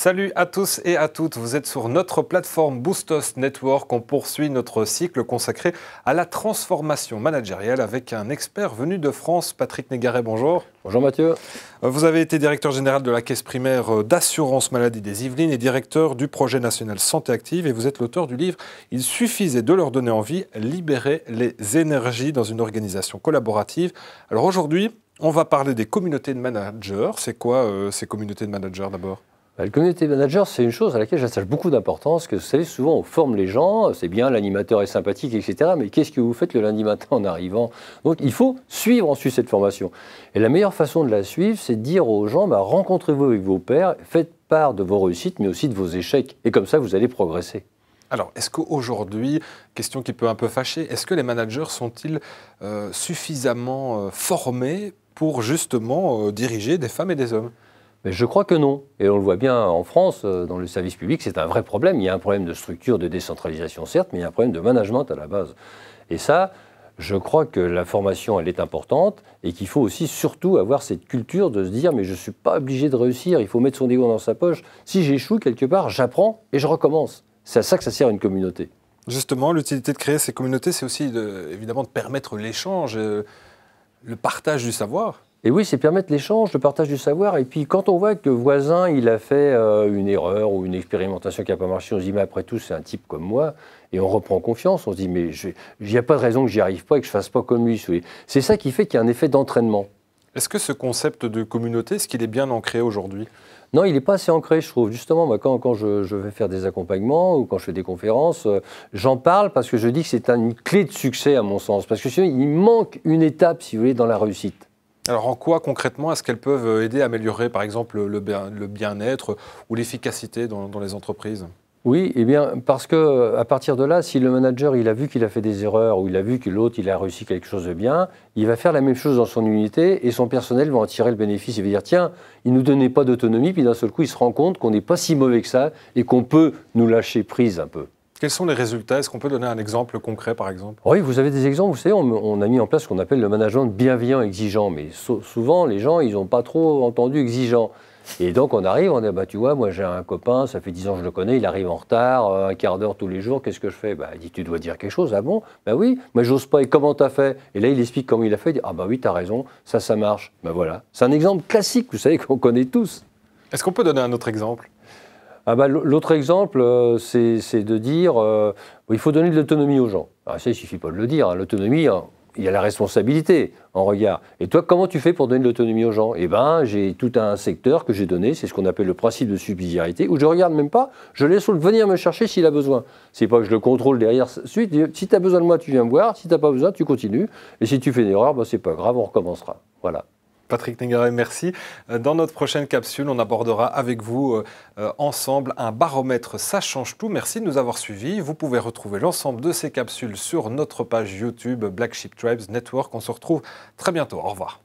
Salut à tous et à toutes, vous êtes sur notre plateforme Boostos Network. On poursuit notre cycle consacré à la transformation managériale avec un expert venu de France, Patrick Négaret, bonjour. Bonjour Mathieu. Vous avez été directeur général de la Caisse primaire d'assurance maladie des Yvelines et directeur du projet national Santé Active. Et vous êtes l'auteur du livre « Il suffisait de leur donner envie, libérer les énergies dans une organisation collaborative ». Alors aujourd'hui, on va parler des communautés de managers. C'est quoi ces communautés de managers d'abord ? Le community manager, c'est une chose à laquelle j'attache beaucoup d'importance, que vous savez, souvent on forme les gens, c'est bien, l'animateur est sympathique, etc. Mais qu'est-ce que vous faites le lundi matin en arrivant? Donc il faut suivre ensuite cette formation. Et la meilleure façon de la suivre, c'est de dire aux gens, rencontrez-vous avec vos pairs, faites part de vos réussites, mais aussi de vos échecs. Et comme ça, vous allez progresser. Alors, est-ce qu'aujourd'hui, question qui peut un peu fâcher, est-ce que les managers sont-ils suffisamment formés pour justement diriger des femmes et des hommes ? Mais je crois que non. Et on le voit bien en France, dans le service public, c'est un vrai problème. Il y a un problème de structure, de décentralisation, certes, mais il y a un problème de management à la base. Et ça, je crois que la formation, elle est importante et qu'il faut aussi surtout avoir cette culture de se dire « mais je ne suis pas obligé de réussir, il faut mettre son ego dans sa poche. Si j'échoue quelque part, j'apprends et je recommence. » C'est à ça que ça sert une communauté. Justement, l'utilité de créer ces communautés, c'est aussi évidemment de permettre l'échange, le partage du savoir. Et oui, c'est permettre l'échange, le partage du savoir. Et puis, quand on voit que le voisin, il a fait une erreur ou une expérimentation qui n'a pas marché, on se dit, mais après tout, c'est un type comme moi. Et on reprend confiance. On se dit, mais il n'y a pas de raison que j'y arrive pas et que je ne fasse pas comme lui. C'est ça qui fait qu'il y a un effet d'entraînement. Est-ce que ce concept de communauté, est-ce qu'il est bien ancré aujourd'hui ? Non, il n'est pas assez ancré, je trouve. Justement, moi, quand je vais faire des accompagnements ou quand je fais des conférences, j'en parle parce que je dis que c'est une clé de succès, à mon sens. Parce que sinon, il manque une étape, si vous voulez, dans la réussite. Alors en quoi concrètement est-ce qu'elles peuvent aider à améliorer par exemple le bien-être ou l'efficacité dans les entreprises ? Oui, eh bien parce qu'à partir de là, si le manager il a vu qu'il a fait des erreurs ou il a vu que l'autre il a réussi quelque chose de bien, il va faire la même chose dans son unité et son personnel va en tirer le bénéfice. Il va dire tiens, il ne nous donnait pas d'autonomie, puis d'un seul coup il se rend compte qu'on n'est pas si mauvais que ça et qu'on peut nous lâcher prise un peu. Quels sont les résultats? Est-ce qu'on peut donner un exemple concret, par exemple? Oui, vous avez des exemples. Vous savez, on a mis en place ce qu'on appelle le management bienveillant exigeant. Mais souvent, les gens, ils n'ont pas trop entendu exigeant. Et donc, on arrive, on dit, tu vois, moi, j'ai un copain, ça fait 10 ans que je le connais, il arrive en retard, un quart d'heure tous les jours, qu'est-ce que je fais? Il dit, tu dois dire quelque chose. Ah bon? Oui, moi, j'ose pas. Et comment t'as fait? Et là, il explique comment il a fait. Il dit, oui, t'as raison, ça marche. Voilà. C'est un exemple classique, vous savez, qu'on connaît tous. Est-ce qu'on peut donner un autre exemple? L'autre exemple, c'est de dire il faut donner de l'autonomie aux gens. Alors ça, il ne suffit pas de le dire. L'autonomie, il y a la responsabilité en regard. Et toi, comment tu fais pour donner de l'autonomie aux gens? J'ai tout un secteur que j'ai donné, c'est ce qu'on appelle le principe de subsidiarité, où je ne regarde même pas, je laisse l'autre venir me chercher s'il a besoin. C'est pas que je le contrôle derrière. Si tu as besoin de moi, tu viens me voir. Si tu n'as pas besoin, tu continues. Et si tu fais une erreur, c'est pas grave, on recommencera. Voilà. Patrick Négaret, merci. Dans notre prochaine capsule, on abordera avec vous ensemble un baromètre Ça change tout. Merci de nous avoir suivis. Vous pouvez retrouver l'ensemble de ces capsules sur notre page YouTube Black Sheep Tribes Network. On se retrouve très bientôt. Au revoir.